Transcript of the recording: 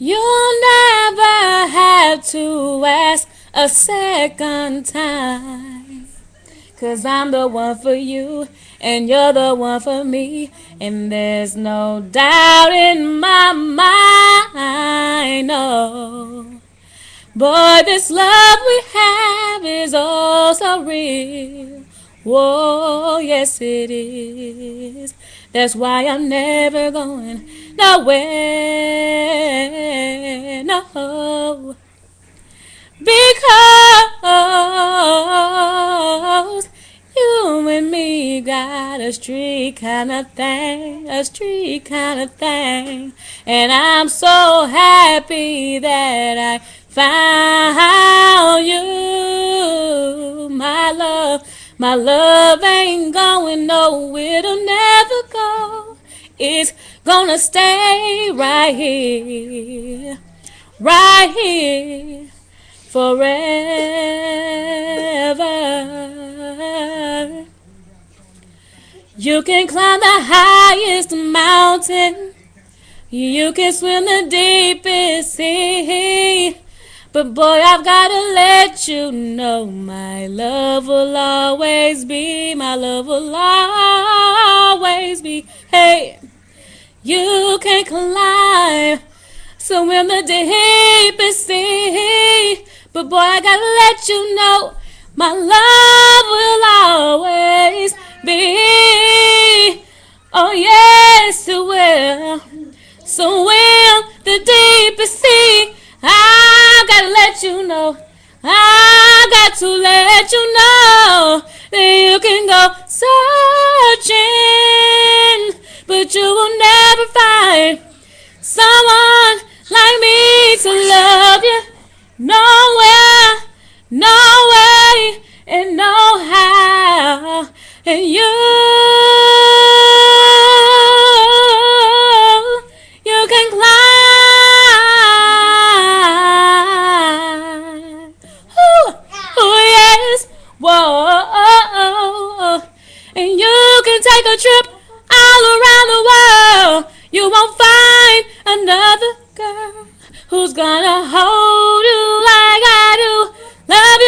You'll never have to ask a second time. 'Cause I'm the one for you, and you're the one for me. And there's no doubt in my mind, no. Boy, this love we have is oh so real. Whoa, yes it is. That's why I'm never going nowhere, no. Because you and me got a street kind of thing, a street kind of thing. And I'm so happy that I found you, my love. My love ain't going nowhere, it'll never go. It's gonna stay right here, right here forever. You can climb the highest mountain, you can swim the deepest sea, but boy, I've gotta let you know my love will always be, my love will always be. Hey, you can climb, swim the deepest sea, but boy, I gotta let you know my love will always be. Oh yes, it will. So will the deepest sea. I gotta let you know. I got to let you know that you can go searching, but you will never find someone like me to love you. Nowhere, no way, and no how. And you can climb. Oh yes, whoa. And you can take a trip all around the world. You won't find another girl who's gonna hold you like I do, love